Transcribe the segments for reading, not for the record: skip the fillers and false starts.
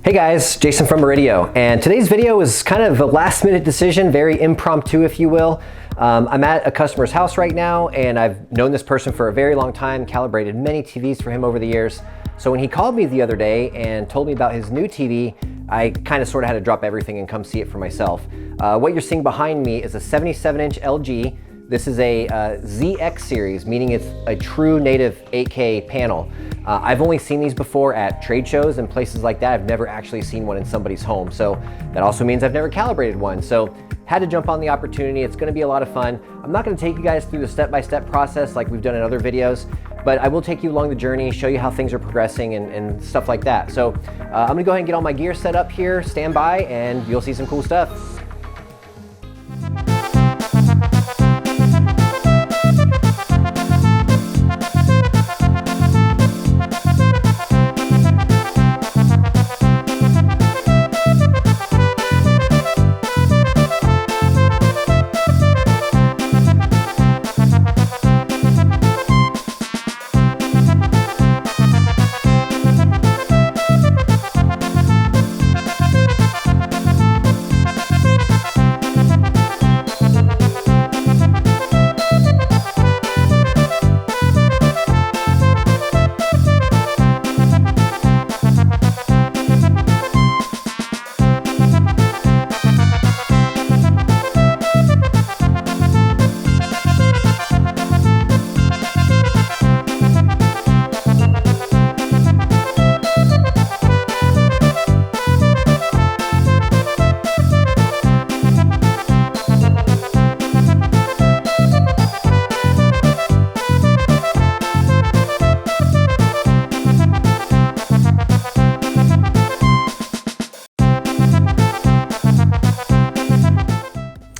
Hey guys, Jason from Murideo, and today's video is kind of a last minute decision, very impromptu if you will. I'm at a customer's house right now and I've known this person for a very long time, calibrated many TVs for him over the years. So when he called me the other day and told me about his new TV, I kind of sort of had to drop everything and come see it for myself. What you're seeing behind me is a 77-inch LG. This is a ZX series, meaning it's a true native 8K panel. I've only seen these before at trade shows and places like that. I've never actually seen one in somebody's home. So that also means I've never calibrated one. So had to jump on the opportunity. It's gonna be a lot of fun. I'm not gonna take you guys through the step-by-step process like we've done in other videos, but I will take you along the journey, show you how things are progressing and stuff like that. So I'm gonna go ahead and get all my gear set up here, stand by, and you'll see some cool stuff.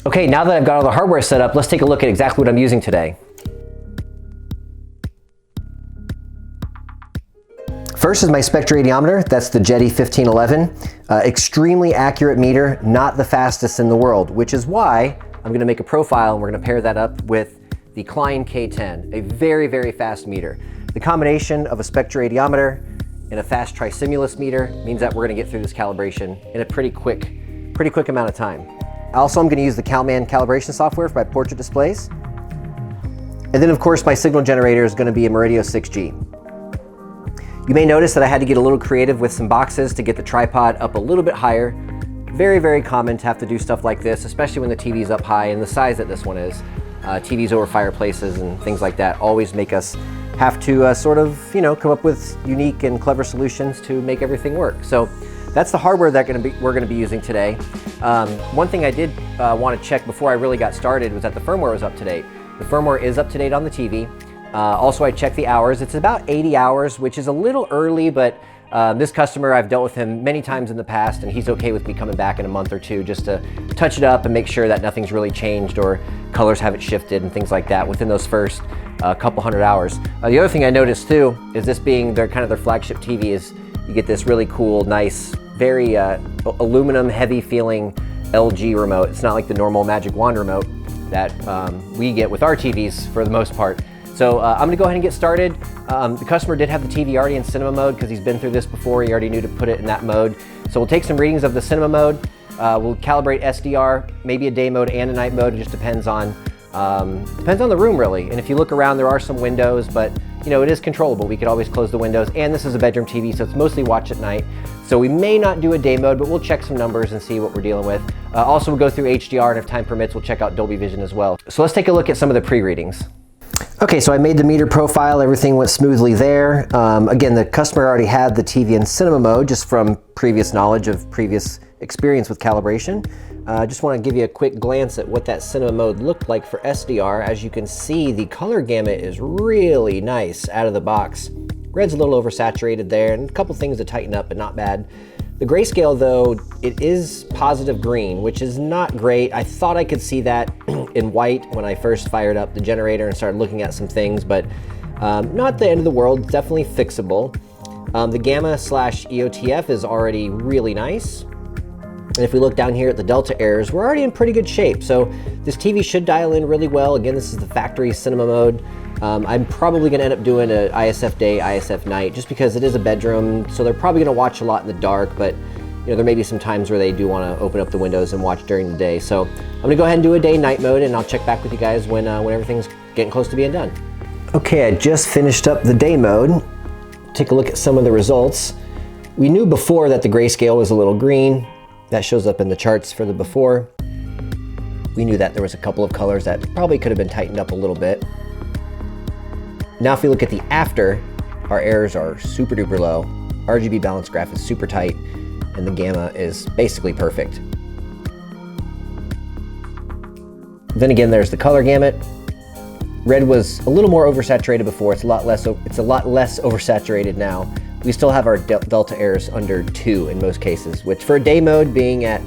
Okay, now that I've got all the hardware set up, let's take a look at exactly what I'm using today. First is my spectroradiometer. That's the Jetty 1511. Extremely accurate meter, not the fastest in the world, which is why I'm gonna make a profile and we're gonna pair that up with the Klein K10, a very, very fast meter. The combination of a spectroradiometer and a fast tristimulus meter means that we're gonna get through this calibration in a pretty quick amount of time. Also, I'm going to use the calibration software for my portrait displays. And then of course my signal generator is going to be a Murideo 6G. You may notice that I had to get a little creative with some boxes to get the tripod up a little bit higher. Very, very common to have to do stuff like this, especially when the TV's up high and the size that this one is. TVs over fireplaces and things like that always make us have to sort of, come up with unique and clever solutions to make everything work. So that's the hardware that we're gonna be using today. One thing I did want to check before I really got started was that the firmware was up to date. The firmware is up to date on the TV. Also, I checked the hours. It's about 80 hours, which is a little early, but this customer, I've dealt with him many times in the past, and he's okay with me coming back in a month or two just to touch it up and make sure that nothing's really changed or colors haven't shifted and things like that within those first couple hundred hours. The other thing I noticed too is this being their flagship TV is you get this really cool, nice, very aluminum heavy feeling LG remote. It's not like the normal Magic Wand remote that we get with our TVs for the most part. So I'm gonna go ahead and get started. The customer did have the TV already in cinema mode because he's been through this before. He already knew to put it in that mode. So we'll take some readings of the cinema mode. We'll calibrate SDR, maybe a day mode and a night mode. It just depends on the room really. And if you look around, there are some windows, but it is controllable. We could always close the windows, and this is a bedroom TV, so it's mostly watch at night. So we may not do a day mode, but we'll check some numbers and see what we're dealing with. Also, we'll go through HDR, and if time permits, we'll check out Dolby Vision as well. So let's take a look at some of the pre-readings. Okay, so I made the meter profile. Everything went smoothly there. Again, the customer already had the TV in cinema mode just from previous knowledge of previous experience with calibration. Just want to give you a quick glance at what that cinema mode looked like for SDR. As you can see, the color gamut is really nice out of the box. Red's a little oversaturated there, and a couple things to tighten up, but not bad. The grayscale though, it is positive green, which is not great. I thought I could see that in white when I first fired up the generator and started looking at some things, but not the end of the world, definitely fixable. The gamma/EOTF is already really nice. And if we look down here at the delta errors, we're already in pretty good shape. So this TV should dial in really well. Again, this is the factory cinema mode. I'm probably gonna end up doing an ISF day, ISF night, just because it is a bedroom. So they're probably gonna watch a lot in the dark, but you know, there may be some times where they do wanna open up the windows and watch during the day. So I'm gonna go ahead and do a day night mode, and I'll check back with you guys when everything's getting close to being done. Okay, I just finished up the day mode. Take a look at some of the results. We knew before that the grayscale was a little green. That shows up in the charts for the before. We knew that there was a couple of colors that probably could have been tightened up a little bit. Now if we look at the after, our errors are super duper low. RGB balance graph is super tight, and the gamma is basically perfect. Then again, there's the color gamut. Red was a little more oversaturated before. It's a lot less oversaturated now. We still have our delta errors under 2 in most cases, which for a day mode being at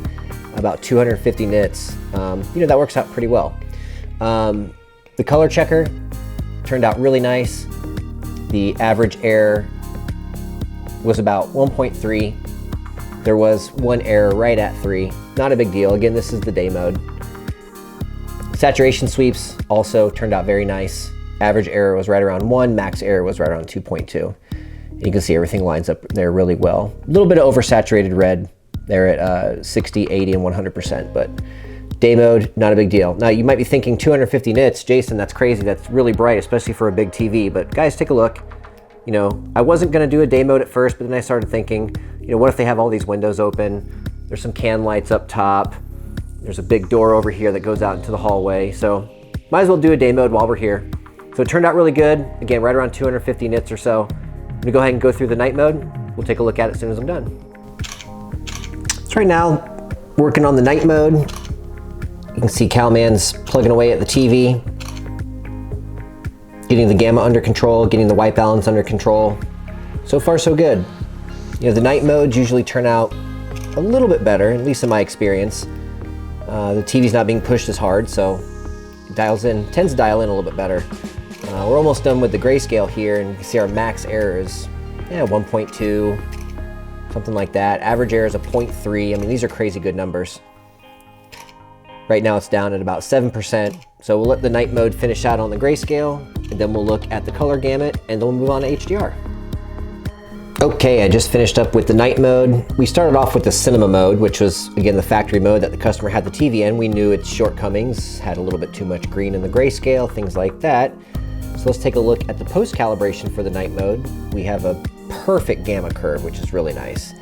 about 250 nits, you know, that works out pretty well. The color checker turned out really nice. The average error was about 1.3. There was one error right at 3. Not a big deal. Again, this is the day mode. Saturation sweeps also turned out very nice. Average error was right around 1, max error was right around 2.2. You can see everything lines up there really well. A little bit of oversaturated red there at 60, 80, and 100%, but day mode, not a big deal. Now you might be thinking 250 nits, Jason, that's crazy, that's really bright, especially for a big TV, but guys, take a look. You know, I wasn't gonna do a day mode at first, but then I started thinking, you know, what if they have all these windows open? There's some can lights up top. There's a big door over here that goes out into the hallway, so might as well do a day mode while we're here. So it turned out really good. Again, right around 250 nits or so. I'm gonna go ahead and go through the night mode. We'll take a look at it as soon as I'm done. So right now, working on the night mode. You can see Calman's plugging away at the TV, getting the gamma under control, getting the white balance under control. So far, so good. You know, the night modes usually turn out a little bit better, at least in my experience. The TV's not being pushed as hard, so it tends to dial in a little bit better. We're almost done with the grayscale here, and you can see our max error is 1.2, something like that. Average error is a 0.3. I mean, these are crazy good numbers. Right now it's down at about 7%. So we'll let the night mode finish out on the grayscale, and then we'll look at the color gamut, and then we'll move on to HDR. Okay, I just finished up with the night mode. We started off with the cinema mode, which was, again, the factory mode that the customer had the TV in. We knew its shortcomings, had a little bit too much green in the grayscale, things like that. So let's take a look at the post-calibration for the night mode. We have a perfect gamma curve, which is really nice.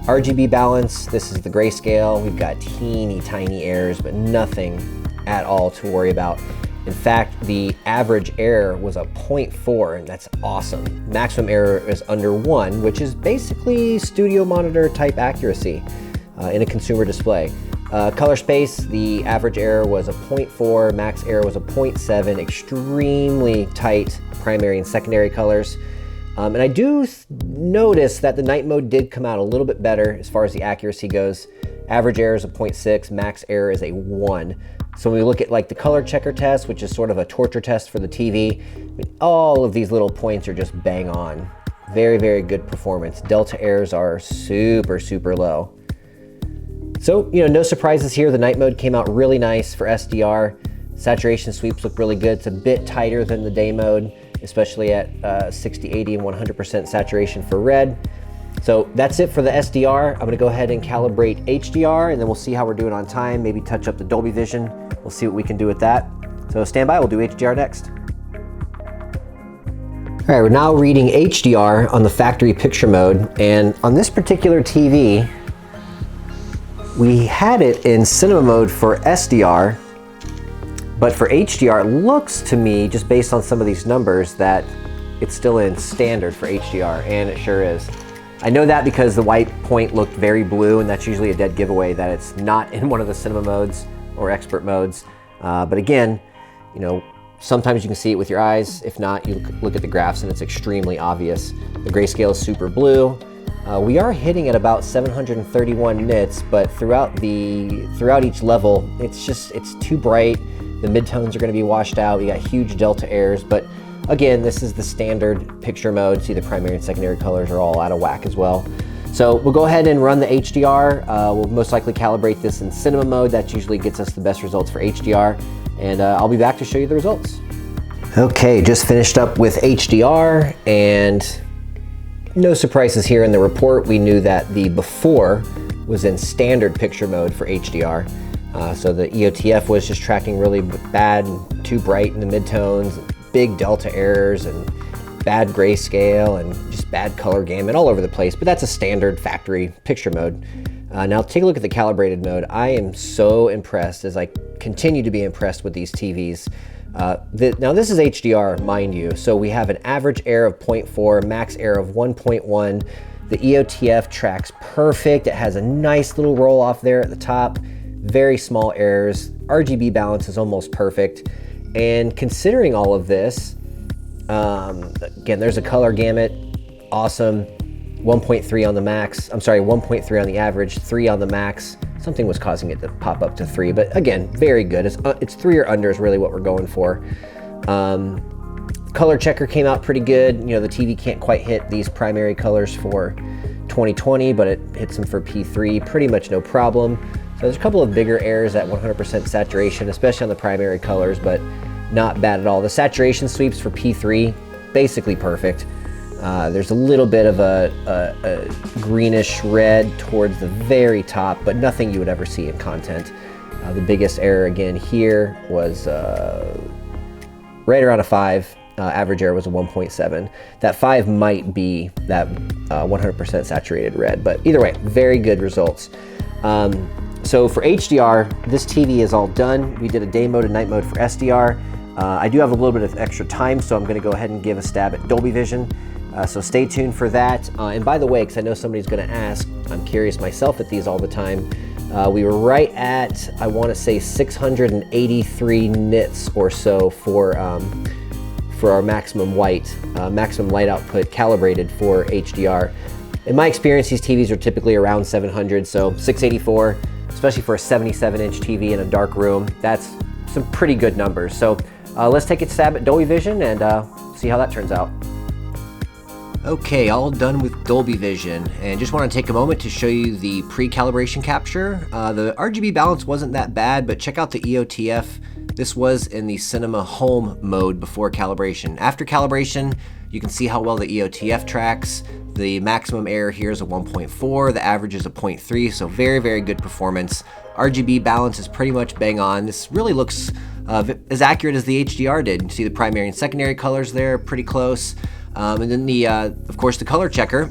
RGB balance, this is the grayscale. We've got teeny tiny errors, but nothing at all to worry about. In fact, the average error was a 0.4, and that's awesome. Maximum error is under 1, which is basically studio monitor type accuracy in a consumer display. Color space, the average error was a 0.4, max error was a 0.7, extremely tight primary and secondary colors. And I do notice that the night mode did come out a little bit better as far as the accuracy goes. Average error is a 0.6, max error is a 1. So when we look at like the color checker test, which is sort of a torture test for the TV, I mean, all of these little points are just bang on. Very, very good performance. Delta errors are super, super low. So, you know, no surprises here. The night mode came out really nice for SDR. Saturation sweeps look really good. It's a bit tighter than the day mode, especially at 60, 80, and 100% saturation for red. So that's it for the SDR. I'm gonna go ahead and calibrate HDR, and then we'll see how we're doing on time, maybe touch up the Dolby Vision. We'll see what we can do with that. So stand by, we'll do HDR next. All right, we're now reading HDR on the factory picture mode, and on this particular TV, we had it in cinema mode for SDR, but for HDR, it looks to me, just based on some of these numbers, that it's still in standard for HDR, and it sure is. I know that because the white point looked very blue, and that's usually a dead giveaway that it's not in one of the cinema modes or expert modes. But again, you know, sometimes you can see it with your eyes. If not, you look at the graphs and it's extremely obvious. The grayscale is super blue. We are hitting at about 731 nits, but throughout each level, it's too bright. The midtones are gonna be washed out. We got huge delta errors, but again, this is the standard picture mode. See, the primary and secondary colors are all out of whack as well. So we'll go ahead and run the HDR. We'll most likely calibrate this in cinema mode. That usually gets us the best results for HDR. And I'll be back to show you the results. Okay, just finished up with HDR, and no surprises here in the report. We knew that the before was in standard picture mode for HDR. So the EOTF was just tracking really bad, and too bright in the midtones, big delta errors, and bad grayscale, and just bad color gamut all over the place. But that's a standard factory picture mode. Now take a look at the calibrated mode. I am so impressed, as I continue to be impressed with these TVs. Now this is HDR, mind you, so we have an average error of 0.4, max error of 1.1. The EOTF tracks perfect. It has a nice little roll off there at the top, very small errors. RGB balance is almost perfect. And considering all of this, again, there's a color gamut, awesome. 1.3 on the max, I'm sorry, 1.3 on the average, 3 on the max. Something was causing it to pop up to 3, but again, very good. It's 3 or under is really what we're going for. Color checker came out pretty good. You know, the TV can't quite hit these primary colors for 2020, but it hits them for P3, pretty much no problem. So there's a couple of bigger errors at 100% saturation, especially on the primary colors, but not bad at all. The saturation sweeps for P3, basically perfect. There's a little bit of a greenish red towards the very top, but nothing you would ever see in content. The biggest error again here was right around a 5. Average error was a 1.7. That 5 might be that 100% saturated red, but either way, very good results. So for HDR, this TV is all done. We did a day mode and night mode for SDR. I do have a little bit of extra time, so I'm gonna go ahead and give a stab at Dolby Vision. So stay tuned for that. And by the way, because I know somebody's gonna ask, I'm curious myself at these all the time. We were right at, I wanna say 683 nits or so for our maximum light output calibrated for HDR. In my experience, these TVs are typically around 700, so 684, especially for a 77-inch TV in a dark room, that's some pretty good numbers. So let's take a stab at Dolby Vision and see how that turns out. Okay, all done with Dolby Vision, and just want to take a moment to show you the pre-calibration capture. The RGB balance wasn't that bad, but check out the EOTF. This was in the cinema home mode before calibration. After calibration, you can see how well the EOTF tracks. The maximum error here is a 1.4, the average is a 0.3, so very, very good performance. RGB balance is pretty much bang on. This really looks as accurate as the HDR did. You see the primary and secondary colors there, pretty close. And then of course, the color checker,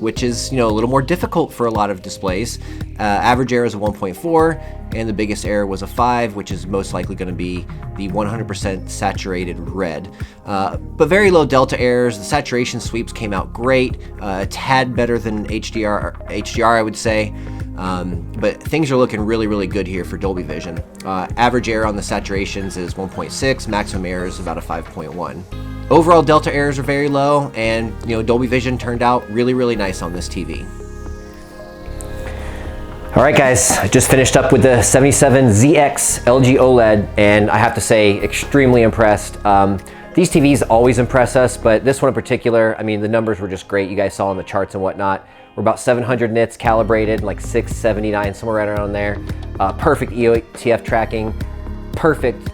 which is, a little more difficult for a lot of displays. Average error is a 1.4, and the biggest error was a 5, which is most likely going to be the 100% saturated red. But very low delta errors. The saturation sweeps came out great, a tad better than HDR, I would say. But things are looking really, really good here for Dolby Vision. Average error on the saturations is 1.6, maximum error is about a 5.1. Overall delta errors are very low, and Dolby Vision turned out really, really nice on this TV. All right, guys, I just finished up with the 77ZX LG OLED, and I have to say, extremely impressed. These TVs always impress us, but this one in particular, I mean, the numbers were just great. You guys saw on the charts and whatnot. We're about 700 nits calibrated, like 679, somewhere right around there. Perfect EOTF tracking, perfect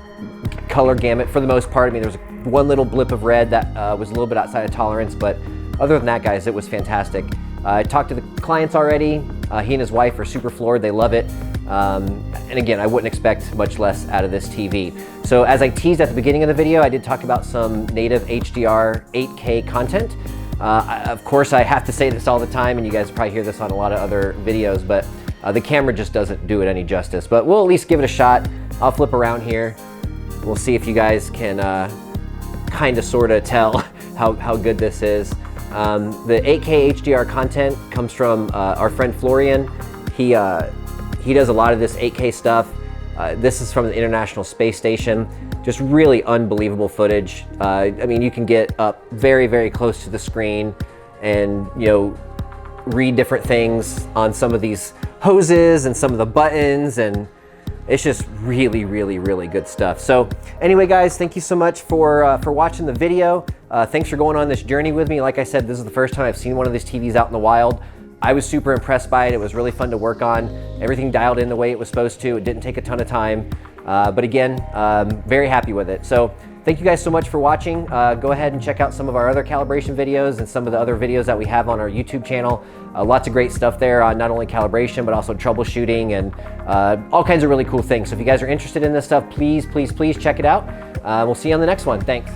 color gamut for the most part. I mean, there was one little blip of red that was a little bit outside of tolerance, but other than that, guys, it was fantastic. I talked to the clients already. He and his wife are super floored. They love it. And again, I wouldn't expect much less out of this TV. So as I teased at the beginning of the video, I did talk about some native HDR 8K content. Of course, I have to say this all the time, and you guys probably hear this on a lot of other videos, but the camera just doesn't do it any justice. But we'll at least give it a shot. I'll flip around here. We'll see if you guys can kind of sort of tell how good this is. The 8K HDR content comes from our friend Florian. He does a lot of this 8K stuff. This is from the International Space Station. Just really unbelievable footage. I mean, you can get up very, very close to the screen and, read different things on some of these hoses and some of the buttons, and it's just really, really, really good stuff. So anyway, guys, thank you so much for watching the video. Thanks for going on this journey with me. Like I said, this is the first time I've seen one of these TVs out in the wild. I was super impressed by it. It was really fun to work on. Everything dialed in the way it was supposed to. It didn't take a ton of time. But again, very happy with it. So thank you guys so much for watching. Go ahead and check out some of our other calibration videos and some of the other videos that we have on our YouTube channel. Lots of great stuff there on not only calibration, but also troubleshooting and all kinds of really cool things. So if you guys are interested in this stuff, please, please, please check it out. We'll see you on the next one. Thanks.